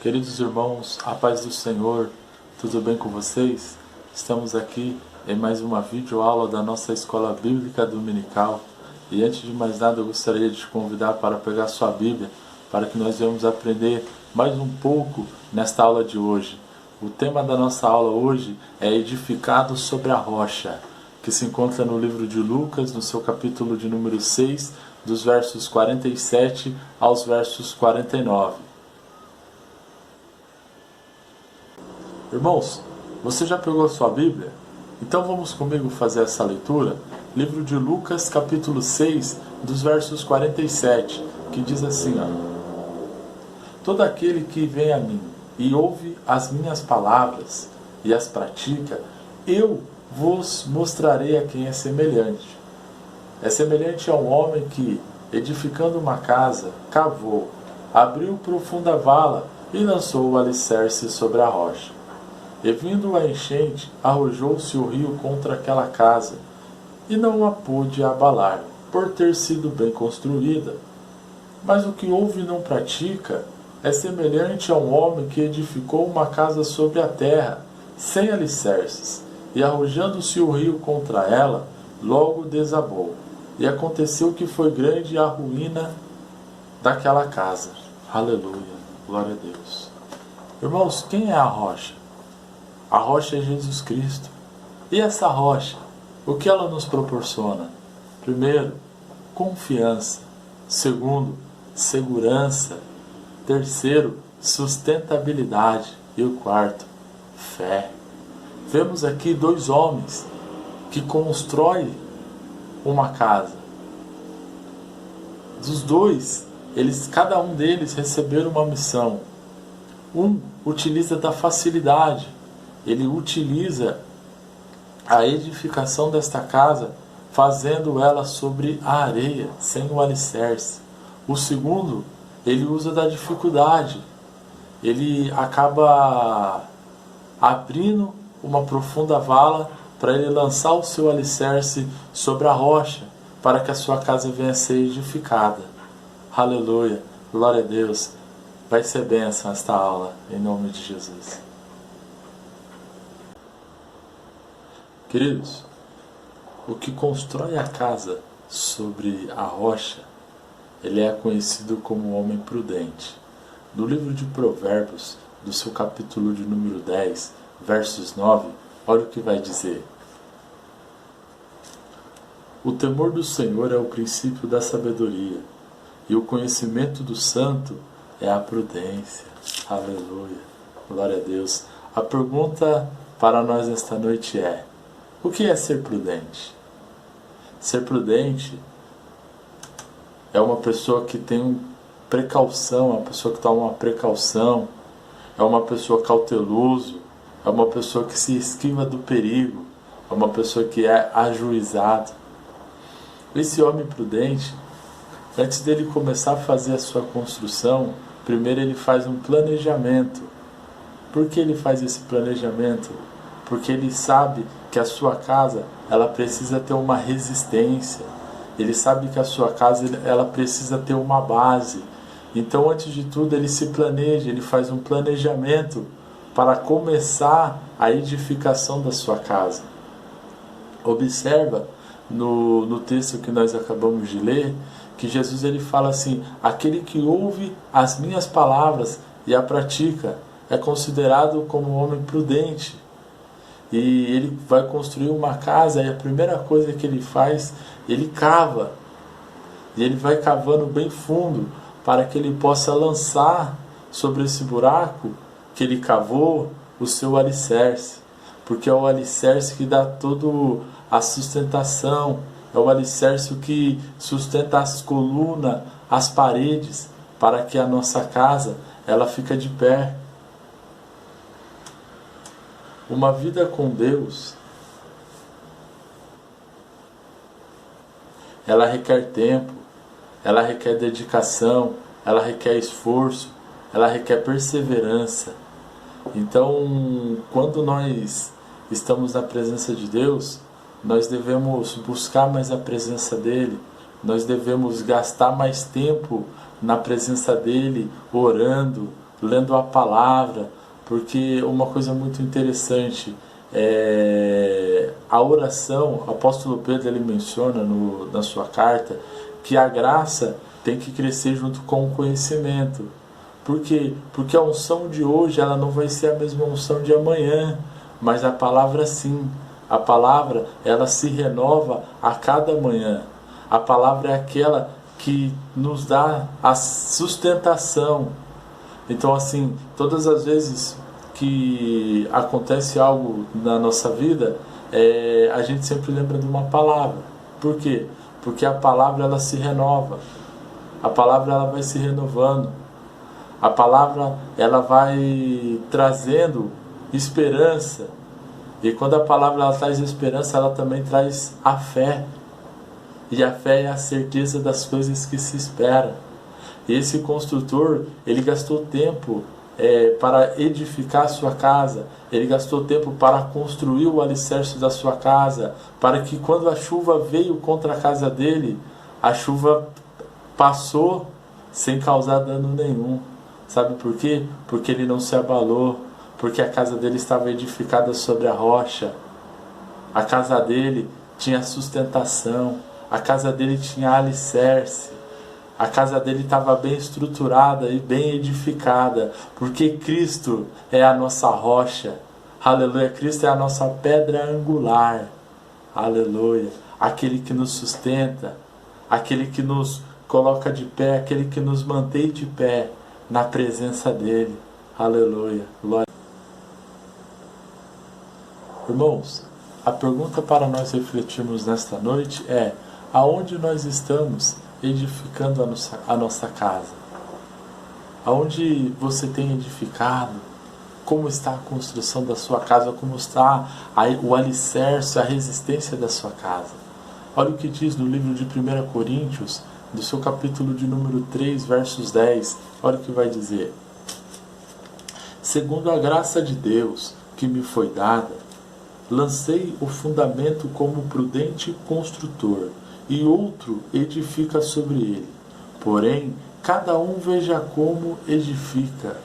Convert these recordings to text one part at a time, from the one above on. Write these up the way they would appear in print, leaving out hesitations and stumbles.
Queridos irmãos, a paz do Senhor, tudo bem com vocês? Estamos aqui em mais uma videoaula da nossa Escola Bíblica Dominical. E antes de mais nada, eu gostaria de te convidar para pegar sua Bíblia, para que nós venhamos aprender mais um pouco nesta aula de hoje. O tema da nossa aula hoje é Edificado sobre a Rocha, que se encontra no livro de Lucas, no seu capítulo de número 6, dos versos 47 aos versos 49. Irmãos, você já pegou a sua Bíblia? Então vamos comigo fazer essa leitura? Livro de Lucas, capítulo 6, dos versos 47, que diz assim, Todo aquele que vem a mim e ouve as minhas palavras e as pratica, eu vos mostrarei a quem é semelhante. É semelhante a um homem que, edificando uma casa, cavou, abriu profunda vala e lançou o alicerce sobre a rocha. E vindo a enchente, arrojou-se o rio contra aquela casa, e não a pôde abalar, por ter sido bem construída. Mas o que ouve e não pratica é semelhante a um homem que edificou uma casa sobre a terra, sem alicerces, e arrojando-se o rio contra ela, logo desabou. E aconteceu que foi grande a ruína daquela casa. Aleluia, glória a Deus. Irmãos, quem é a rocha? A rocha é Jesus Cristo. E essa rocha, o que ela nos proporciona? Primeiro, confiança. Segundo, segurança. Terceiro, sustentabilidade. E o quarto, fé. Vemos aqui dois homens que constroem uma casa. Dos dois, cada um deles receberam uma missão. Um utiliza da facilidade. Ele utiliza a edificação desta casa, fazendo ela sobre a areia, sem o alicerce. O segundo, ele usa da dificuldade. Ele acaba abrindo uma profunda vala para ele lançar o seu alicerce sobre a rocha, para que a sua casa venha a ser edificada. Aleluia, glória a Deus. Vai ser bênção esta aula, em nome de Jesus. Queridos, o que constrói a casa sobre a rocha, ele é conhecido como homem prudente. No livro de Provérbios, do seu capítulo de número 10, versos 9, olha o que vai dizer. O temor do Senhor é o princípio da sabedoria, e o conhecimento do santo é a prudência. Aleluia, glória a Deus. A pergunta para nós esta noite é: o que é ser prudente? Ser prudente é uma pessoa que tem precaução, é uma pessoa que toma uma precaução, é uma pessoa cauteloso, é uma pessoa que se esquiva do perigo, é uma pessoa que é ajuizado. Esse homem prudente, antes dele começar a fazer a sua construção, primeiro ele faz um planejamento. Por que ele faz esse planejamento? Porque ele sabe que a sua casa ela precisa ter uma resistência. Ele sabe que a sua casa ela precisa ter uma base. Então, antes de tudo, ele se planeja, ele faz um planejamento para começar a edificação da sua casa. Observa no texto que nós acabamos de ler, que Jesus ele fala assim: aquele que ouve as minhas palavras e a pratica é considerado como um homem prudente. E ele vai construir uma casa, e a primeira coisa que ele faz, ele cava. E ele vai cavando bem fundo, para que ele possa lançar sobre esse buraco que ele cavou o seu alicerce. Porque é o alicerce que dá toda a sustentação, é o alicerce que sustenta as colunas, as paredes, para que a nossa casa ela fique de pé. Uma vida com Deus, ela requer tempo, ela requer dedicação, ela requer esforço, ela requer perseverança. Então, quando nós estamos na presença de Deus, nós devemos buscar mais a presença dEle, nós devemos gastar mais tempo na presença dEle, orando, lendo a palavra, porque uma coisa muito interessante a oração. O apóstolo Pedro ele menciona na sua carta que a graça tem que crescer junto com o conhecimento. Por quê? Porque a unção de hoje ela não vai ser a mesma unção de amanhã, mas a palavra sim. A palavra ela se renova a cada manhã. A palavra é aquela que nos dá a sustentação. Então assim, todas as vezes que acontece algo na nossa vida, a gente sempre lembra de uma palavra. Por quê? Porque a palavra ela se renova. A palavra ela vai se renovando. A palavra ela vai trazendo esperança. E quando a palavra ela traz esperança, ela também traz a fé. E a fé é a certeza das coisas que se espera. E esse construtor, ele gastou tempo para edificar a sua casa. Ele gastou tempo para construir o alicerce da sua casa, para que quando a chuva veio contra a casa dele, a chuva passou sem causar dano nenhum. Sabe por quê? Porque ele não se abalou, porque a casa dele estava edificada sobre a rocha. A casa dele tinha sustentação, a casa dele tinha alicerce, a casa dele estava bem estruturada e bem edificada, porque Cristo é a nossa rocha. Aleluia, Cristo é a nossa pedra angular. Aleluia, aquele que nos sustenta, aquele que nos coloca de pé, aquele que nos mantém de pé na presença dele. Aleluia, glória. Irmãos, a pergunta para nós refletirmos nesta noite é: aonde nós estamos edificando a nossa casa? Aonde você tem edificado? Como está a construção da sua casa? Como está o alicerce, a resistência da sua casa? Olha o que diz no livro de 1 Coríntios, do seu capítulo de número 3, versos 10. Olha o que vai dizer: segundo a graça de Deus que me foi dada, lancei o fundamento como prudente construtor, e outro edifica sobre ele. Porém, cada um veja como edifica.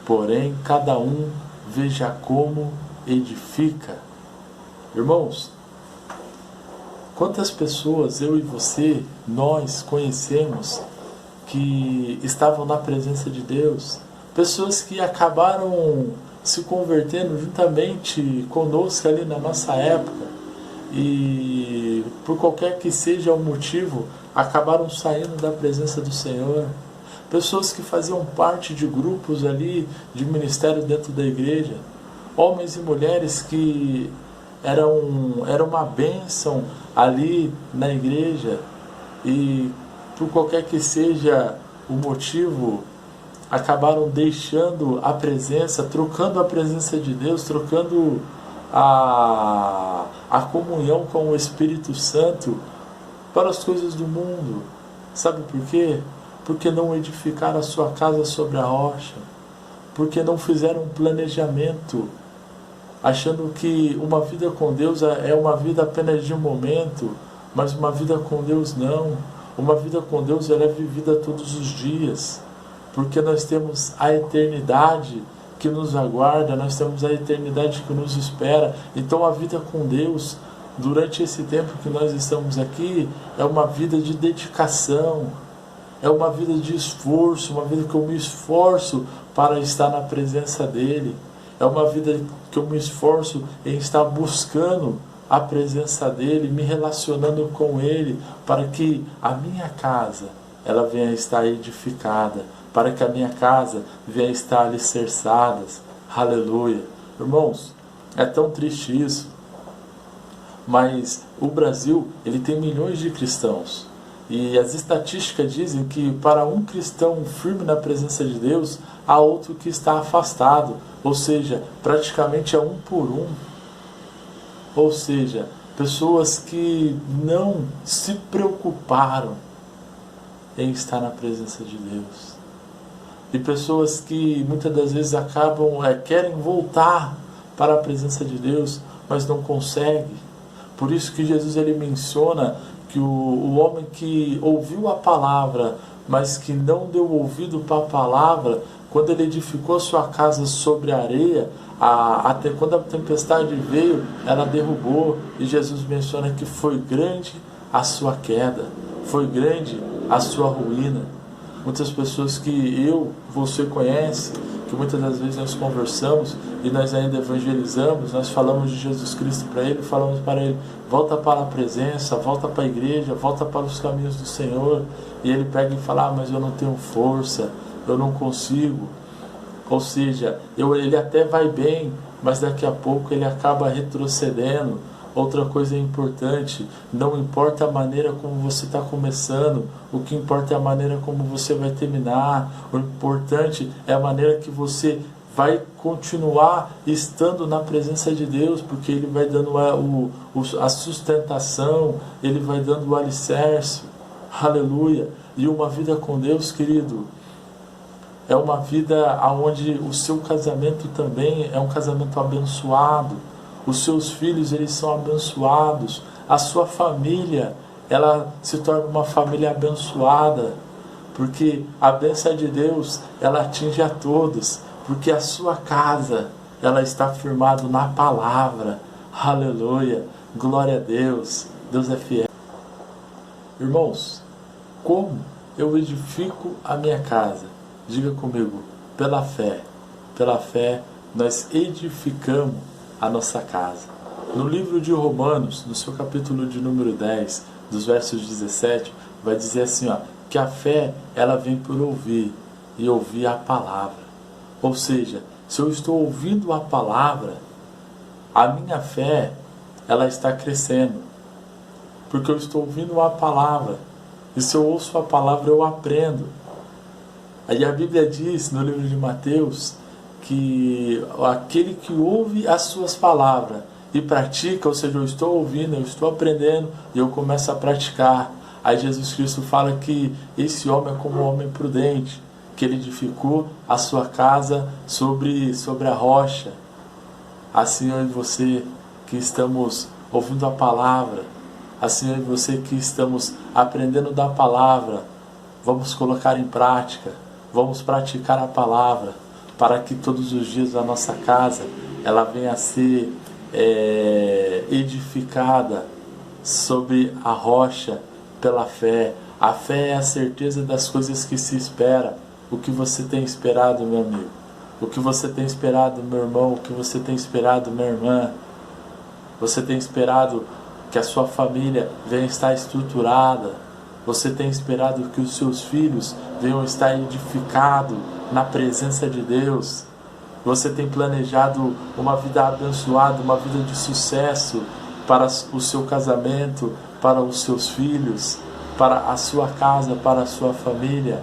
Porém, cada um veja como edifica. Irmãos, quantas pessoas eu e você, nós conhecemos que estavam na presença de Deus? Pessoas que acabaram se convertendo juntamente conosco ali na nossa época, e por qualquer que seja o motivo, acabaram saindo da presença do Senhor. Pessoas que faziam parte de grupos ali, de ministérios dentro da igreja, homens e mulheres que eram uma bênção ali na igreja, e por qualquer que seja o motivo, acabaram deixando a presença, trocando a presença de Deus, trocando a comunhão com o Espírito Santo para as coisas do mundo. Sabe por quê? Porque não edificaram a sua casa sobre a rocha, porque não fizeram um planejamento, achando que uma vida com Deus é uma vida apenas de um momento, mas uma vida com Deus não. Uma vida com Deus ela é vivida todos os dias, porque nós temos a eternidade que nos aguarda, nós temos a eternidade que nos espera. Então a vida com Deus, durante esse tempo que nós estamos aqui, é uma vida de dedicação, é uma vida de esforço, uma vida que eu me esforço para estar na presença dEle. É uma vida que eu me esforço em estar buscando a presença dEle, me relacionando com Ele, para que a minha casa ela venha estar edificada, para que a minha casa venha estar alicerçada. Aleluia. Irmãos, é tão triste isso, mas o Brasil ele tem milhões de cristãos. E as estatísticas dizem que para um cristão firme na presença de Deus, há outro que está afastado. Ou seja, praticamente é um por um. Ou seja, pessoas que não se preocuparam em estar na presença de Deus. E pessoas que muitas das vezes querem voltar para a presença de Deus, mas não conseguem. Por isso que Jesus ele menciona que o homem que ouviu a palavra, mas que não deu ouvido para a palavra, quando ele edificou sua casa sobre a areia, até quando a tempestade veio, ela derrubou, e Jesus menciona que foi grande a sua queda, foi grande a sua ruína. Muitas pessoas que você conhece, que muitas das vezes nós conversamos e nós ainda evangelizamos, nós falamos de Jesus Cristo para ele, falamos para ele, volta para a presença, volta para a igreja, volta para os caminhos do Senhor, e ele pega e fala, mas eu não tenho força, eu não consigo. Ou seja, ele até vai bem, mas daqui a pouco ele acaba retrocedendo. Outra coisa importante, não importa a maneira como você está começando, o que importa é a maneira como você vai terminar. O importante é a maneira que você vai continuar estando na presença de Deus, porque Ele vai dando a sustentação, Ele vai dando o alicerce. Aleluia! E uma vida com Deus, querido, é uma vida onde o seu casamento também é um casamento abençoado. Os seus filhos, eles são abençoados. A sua família, ela se torna uma família abençoada. Porque a bênção de Deus, ela atinge a todos. Porque a sua casa, ela está firmada na palavra. Aleluia. Glória a Deus. Deus é fiel. Irmãos, como eu edifico a minha casa? Diga comigo, pela fé. Pela fé, nós edificamos a nossa casa. No livro de Romanos, no seu capítulo de número 10, dos versos 17, vai dizer assim, que a fé, ela vem por ouvir, e ouvir a palavra. Ou seja, se eu estou ouvindo a palavra, a minha fé, ela está crescendo. Porque eu estou ouvindo a palavra. E se eu ouço a palavra, eu aprendo. Aí a Bíblia diz, no livro de Mateus, que aquele que ouve as suas palavras e pratica, ou seja, eu estou ouvindo, eu estou aprendendo e eu começo a praticar. Aí Jesus Cristo fala que esse homem é como um homem prudente, que ele edificou a sua casa sobre a rocha. Assim eu e você que estamos ouvindo a palavra, assim eu e você que estamos aprendendo da palavra, vamos colocar em prática, vamos praticar a palavra, para que todos os dias a nossa casa ela venha a ser edificada sobre a rocha pela fé. A fé é a certeza das coisas que se espera. O que você tem esperado, meu amigo? O que você tem esperado, meu irmão? O que você tem esperado, minha irmã? Você tem esperado que a sua família venha estar estruturada? Você tem esperado que os seus filhos venham estar edificados na presença de Deus? Você tem planejado uma vida abençoada, uma vida de sucesso para o seu casamento, para os seus filhos, para a sua casa, para a sua família?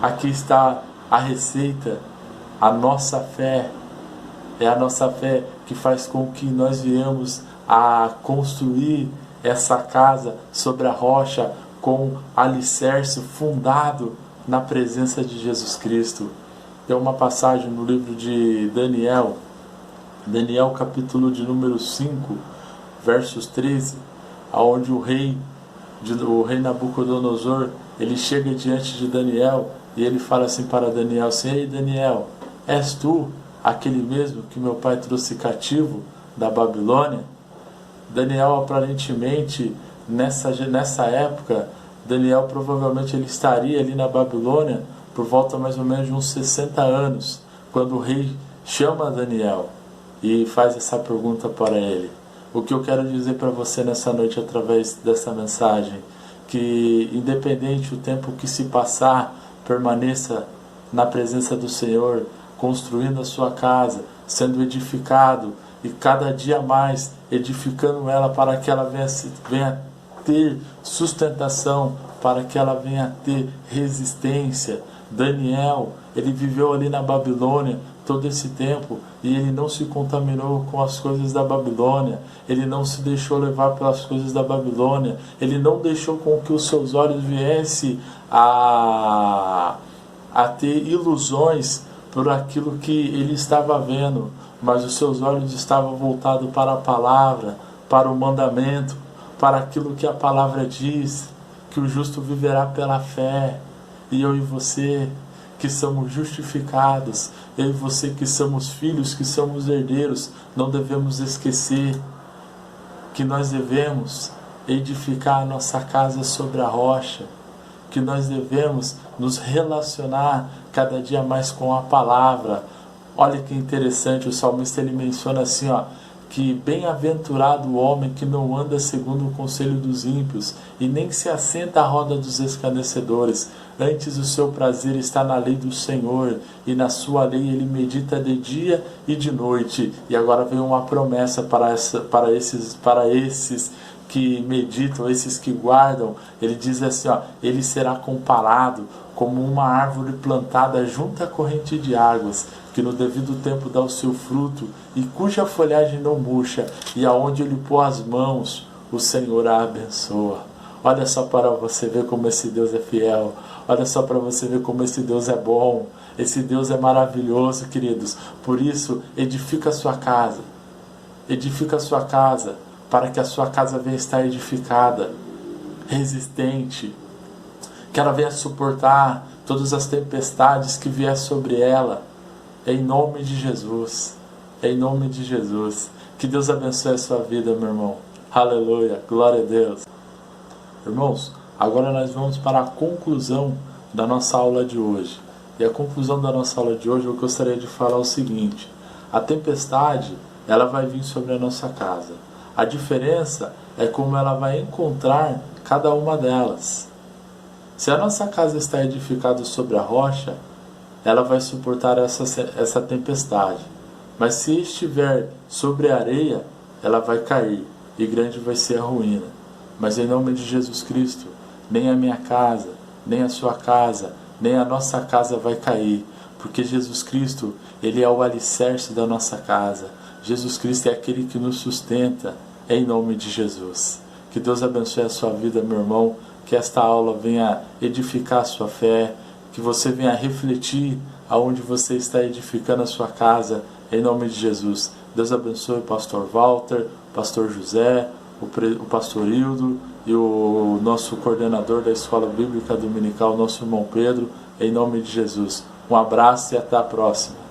Aqui está a receita, a nossa fé. É a nossa fé que faz com que nós viemos a construir essa casa sobre a rocha, com alicerce fundado na presença de Jesus Cristo. Tem uma passagem no livro de Daniel, capítulo de número 5, versos 13, onde o rei Nabucodonosor, ele chega diante de Daniel e ele fala assim para Daniel, assim, ei Daniel, és tu aquele mesmo que meu pai trouxe cativo da Babilônia? Daniel, aparentemente, nessa época, Daniel provavelmente ele estaria ali na Babilônia por volta mais ou menos de uns 60 anos, quando o rei chama Daniel e faz essa pergunta para ele. O que eu quero dizer para você nessa noite através dessa mensagem, que independente do tempo que se passar, permaneça na presença do Senhor, construindo a sua casa, sendo edificado e cada dia mais edificando ela para que ela venha ter sustentação, para que ela venha ter resistência. Daniel, ele viveu ali na Babilônia todo esse tempo e ele não se contaminou com as coisas da Babilônia, ele não se deixou levar pelas coisas da Babilônia, ele não deixou com que os seus olhos viessem a ter ilusões por aquilo que ele estava vendo, mas os seus olhos estavam voltados para a palavra, para o mandamento, para aquilo que a palavra diz, que o justo viverá pela fé. E eu e você que somos justificados, eu e você que somos filhos, que somos herdeiros, não devemos esquecer que nós devemos edificar a nossa casa sobre a rocha, que nós devemos nos relacionar cada dia mais com a palavra. Olha que interessante, o salmista ele menciona assim, que bem-aventurado o homem que não anda segundo o conselho dos ímpios e nem se assenta à roda dos escarnecedores. Antes o seu prazer está na lei do Senhor, e na sua lei ele medita de dia e de noite. E agora vem uma promessa para esses que meditam, esses que guardam. Ele diz assim, ele será comparado como uma árvore plantada junto à corrente de águas, que no devido tempo dá o seu fruto, e cuja folhagem não murcha, e aonde ele pôr as mãos, o Senhor a abençoa. Olha só para você ver como esse Deus é fiel. Olha só para você ver como esse Deus é bom. Esse Deus é maravilhoso, queridos. Por isso, edifica a sua casa. Edifica a sua casa, para que a sua casa venha estar edificada, resistente, que ela venha suportar todas as tempestades que vier sobre ela, em nome de Jesus, em nome de Jesus. Que Deus abençoe a sua vida, meu irmão. Aleluia, glória a Deus. Irmãos, agora nós vamos para a conclusão da nossa aula de hoje. E a conclusão da nossa aula de hoje, eu gostaria de falar o seguinte: a tempestade, ela vai vir sobre a nossa casa. A diferença é como ela vai encontrar cada uma delas. Se a nossa casa está edificada sobre a rocha, ela vai suportar essa tempestade. Mas se estiver sobre a areia, ela vai cair, e grande vai ser a ruína. Mas em nome de Jesus Cristo, nem a minha casa, nem a sua casa, nem a nossa casa vai cair, porque Jesus Cristo, Ele é o alicerce da nossa casa. Jesus Cristo é aquele que nos sustenta, em nome de Jesus. Que Deus abençoe a sua vida, meu irmão, que esta aula venha edificar a sua fé, que você venha refletir aonde você está edificando a sua casa, em nome de Jesus. Deus abençoe o pastor Walter, o pastor José, o pastor Hildo e o nosso coordenador da Escola Bíblica Dominical, nosso irmão Pedro, em nome de Jesus. Um abraço e até a próxima.